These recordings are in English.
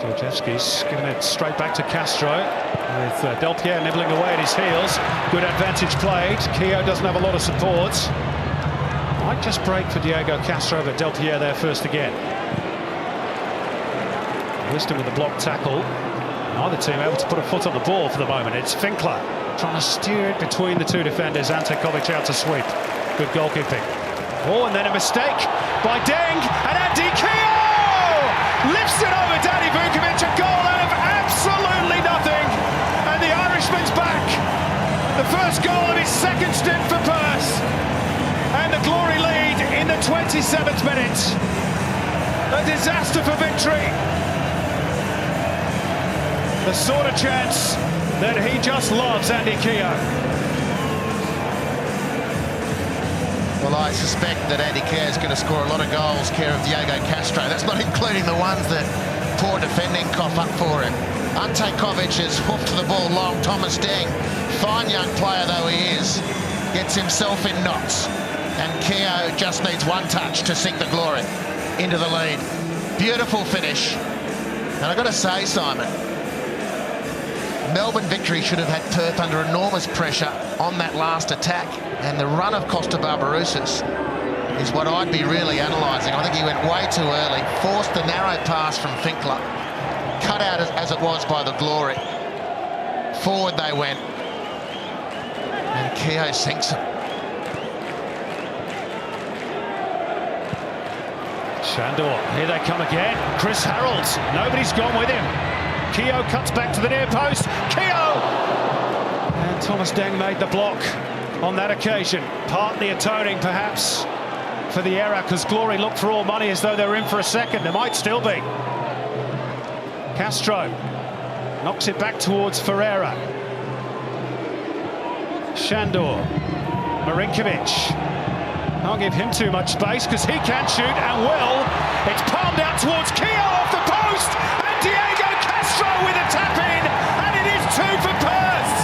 Georgievski's giving it straight back to Castro, with Del Piero nibbling away at his heels. Good advantage played. Keogh doesn't have a lot of support. Might just break for Diego Castro, but Del Piero there first again. Wisdom with the block tackle. Neither team able to put a foot on the ball for the moment. It's Finkler trying to steer it between the two defenders. Ante Kovic out to sweep. Good goalkeeping. Oh, and then a mistake by Deng, and Andy Keogh lifts it over Danny Vukovic. A goal out of absolutely nothing, and the Irishman's back. The first goal of his second stint for Perth, and the Glory lead in the 27th minute. A disaster for victory. The sort of chance that he just loves, Andy Keogh. Well, I suspect that Andy Keogh is going to score a lot of goals, care of Diego Castro. That's not including the ones that poor defending cough up for him. Ante Kovic has hoofed the ball long. Thomas Deng, fine young player though he is, gets himself in knots. And Keogh just needs one touch to sink the Glory into the lead. Beautiful finish. And I've got to say, Simon, Melbourne Victory should have had Perth under enormous pressure on that last attack, and the run of Costa Barbarouses is what I'd be really analysing. I think he went way too early, forced the narrow pass from Finkler, cut out as it was by the Glory. Forward they went, and Keogh sinks it. Shandor, here they come again. Chris Harold, nobody's gone with him. Keogh cuts back to the near post. Keogh! And Thomas Deng made the block on that occasion. Partly atoning, perhaps, for the error, because Glory looked for all money as though they were in for a second. There might still be. Castro knocks it back towards Ferreira. Shandor. Marinkovic. Can't give him too much space, because he can shoot and will. It's palmed out towards Keogh off the post, and Diego Castro with a tap in, and it is 2 for Perth.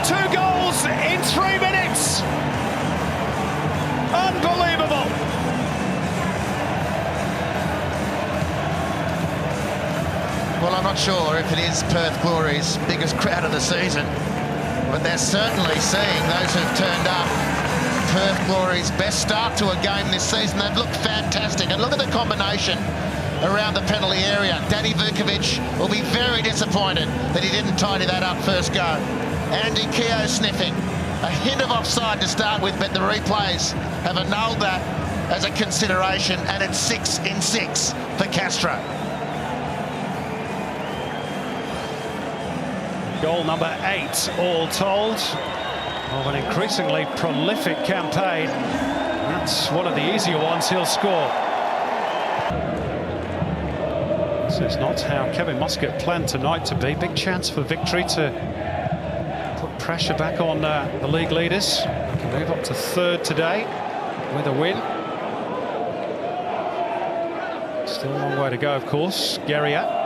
2 goals in 3 minutes. Unbelievable. Well, I'm not sure if it is Perth Glory's biggest crowd of the season, but they're certainly seeing, those who've turned up, Perth Glory's best start to a game this season. They've looked fantastic, and look at the combination around the penalty area. Danny Vukovic will be very disappointed that he didn't tidy that up first go. Andy Keogh sniffing. A hint of offside to start with, but the replays have annulled that as a consideration, and it's 6 in 6 for Castro. Goal number 8, all told, of an increasingly prolific campaign. That's one of the easier ones he'll score. This is not how Kevin Muscat planned tonight to be. Big chance for Victory to put pressure back on the league leaders. They can move up to 3rd today with a win. Still a long way to go, of course. Guerrier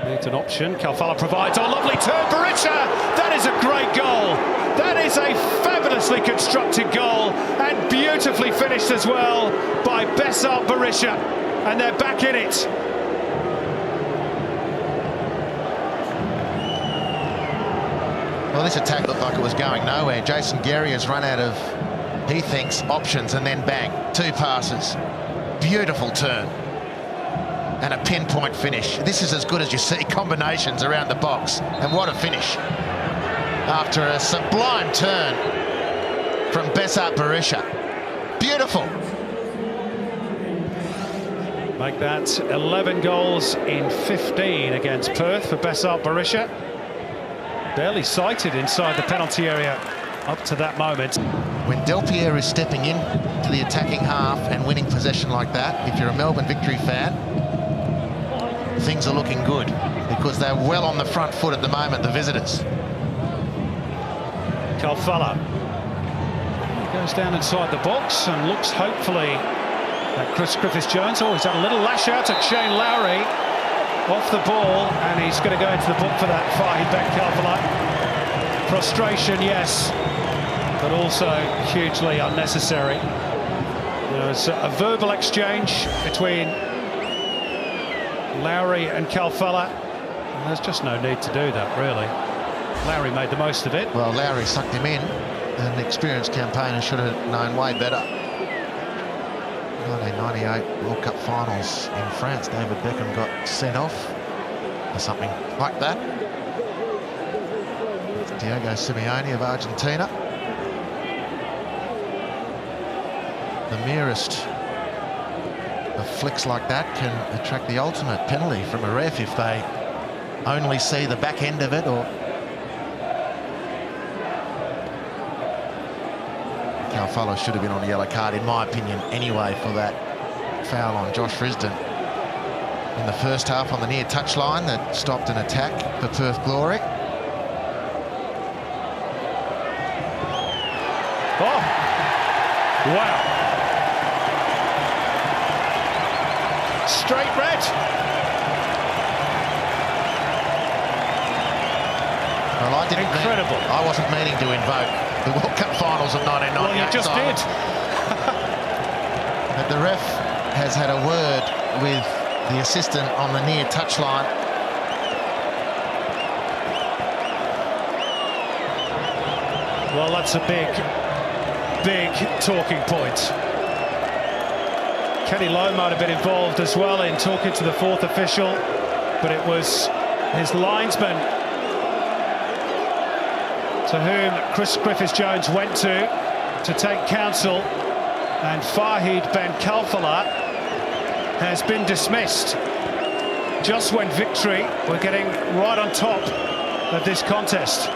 needs an option. Calfala provides. Oh, lovely turn, Berisha! That is a great goal. That is a fabulously constructed goal, and beautifully finished as well by Besart Berisha. And they're back in it. Well, this attack looked like it was going nowhere. Jason Guerrier has run out of, he thinks, options, and then bang, 2 passes. Beautiful turn. And a pinpoint finish. This is as good as you see, combinations around the box. And what a finish. After a sublime turn from Besart Berisha. Beautiful. Make that 11 goals in 15 against Perth for Besart Berisha. Barely sighted inside the penalty area up to that moment. When Del Piero is stepping in to the attacking half and winning possession like that, if you're a Melbourne Victory fan, things are looking good, because they're well on the front foot at the moment, the visitors. Calfala goes down inside the box and looks hopefully at Chris Griffiths-Jones. Oh, he's had a little lash out at Shane Lowry off the ball, and he's going to go into the book for that. Fahid Ben Calfala. Frustration, yes, but also hugely unnecessary. There was a verbal exchange between Lowry and Calfella. And there's just no need to do that, really. Lowry made the most of it. Well, Lowry sucked him in. An experienced campaigner should have known way better. 1998 World Cup finals in France, David Beckham got sent off for something like that. Diego Simeone of Argentina. The merest of flicks like that can attract the ultimate penalty from a ref if they only see the back end of it. Or Calfella should have been on a yellow card, in my opinion, anyway, for that foul on Josh Frisden in the first half on the near touchline that stopped an attack for Perth Glory. Oh, wow. Straight red. Well, Incredible. I wasn't meaning to invoke the World Cup finals of 1998. Well, you just did. But the ref has had a word with the assistant on the near touchline. Well, that's a big talking point. Kenny Lowe might have been involved as well in talking to the fourth official, but it was his linesman to whom Chris Griffiths-Jones went to take counsel, and Fahid Ben Kalfala has been dismissed just when Victory were getting right on top of this contest.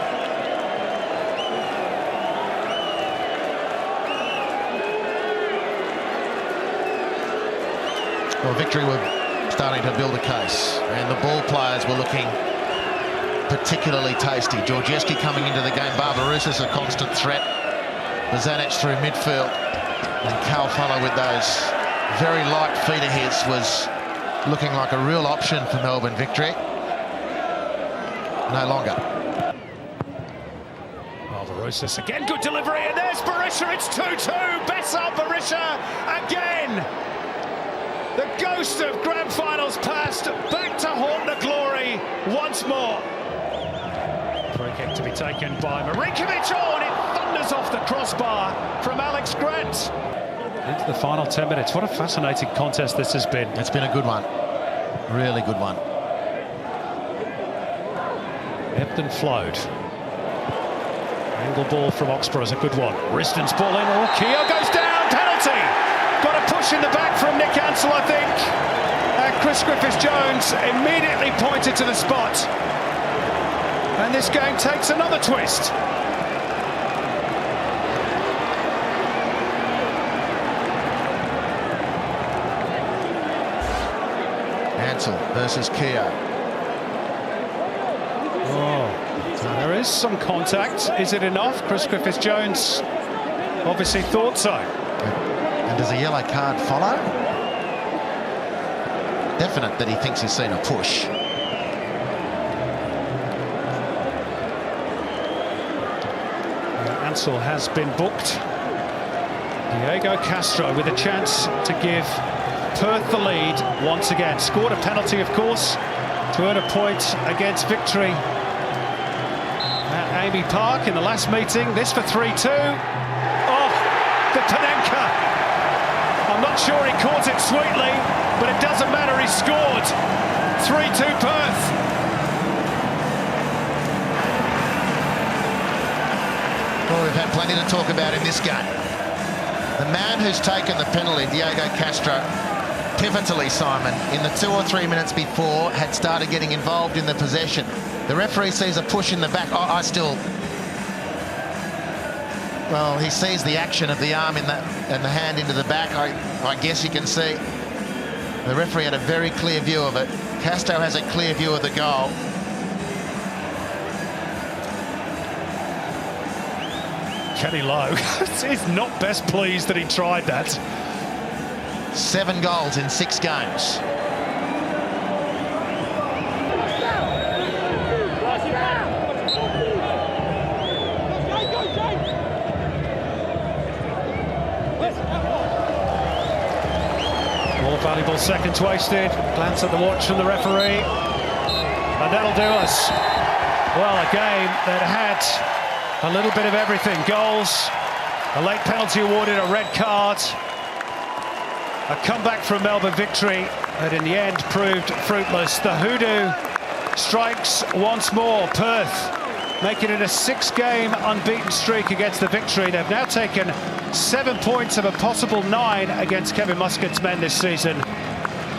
Well, Victory were starting to build a case, and the ball players were looking particularly tasty. Georgieski coming into the game, Barbarouses a constant threat, Bozanic through midfield, and Calfella with those very light feet of his was looking like a real option for Melbourne Victory. No longer. Barbarouses again, good delivery, and there's Berisha, it's 2-2, Bessel Berisha again! The ghost of grand finals past, back to haunt the glory once more. Free kick to be taken by Marinkovic. Oh, and it thunders off the crossbar from Alex Grant. Into the final 10 minutes. What a fascinating contest this has been. It's been a good one. Really good one. Ebbed and flowed. Angle ball from Oxborough is a good one. Riston's ball in. Oh, Keogh goes down. Penalty. Got a push in the back from Nick Ansell, I think. And Chris Griffiths-Jones immediately pointed to the spot. And this game takes another twist. Ansell versus Keogh. Oh, so there is some contact. Is it enough? Chris Griffiths-Jones obviously thought so. And does a yellow card follow? Definite that he thinks he's seen a push. Ansell has been booked. Diego Castro with a chance to give Perth the lead once again. Scored a penalty, of course, to earn a point against Victory at Amy Park in the last meeting. This for 3-2. Oh, the Panenka. I'm not sure he caught it sweetly, but it doesn't matter, he scored. 3-2 Perth. Well, we've had plenty to talk about in this game. The man who's taken the penalty, Diego Castro, pivotally, Simon, in the 2 or 3 minutes before, had started getting involved in the possession. The referee sees a push in the back. Well, he sees the action of the arm and the hand into the back. I guess you can see the referee had a very clear view of it. Castro has a clear view of the goal. Kenny Lowe is not best pleased that he tried that. 7 goals in 6 games. Valuable seconds wasted. Glance at the watch from the referee. And that'll do us. Well, a game that had a little bit of everything. Goals, a late penalty awarded, a red card. A comeback from Melbourne victory that in the end proved fruitless. The hoodoo strikes once more. Perth making it a 6-game unbeaten streak against the Victory. They've now taken 7 points of a possible 9 against Kevin Muscat's men this season.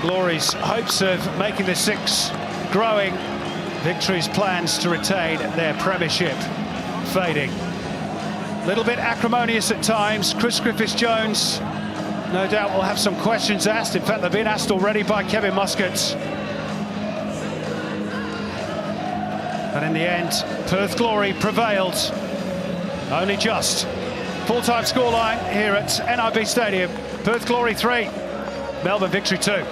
Glory's hopes of making the 6 growing. Victory's plans to retain their premiership fading. A little bit acrimonious at times. Chris Griffiths-Jones no doubt will have some questions asked. In fact, they've been asked already by Kevin Muscat. And in the end, Perth Glory prevailed. Only just. Full-time scoreline here at NIB Stadium. Perth Glory 3, Melbourne Victory 2.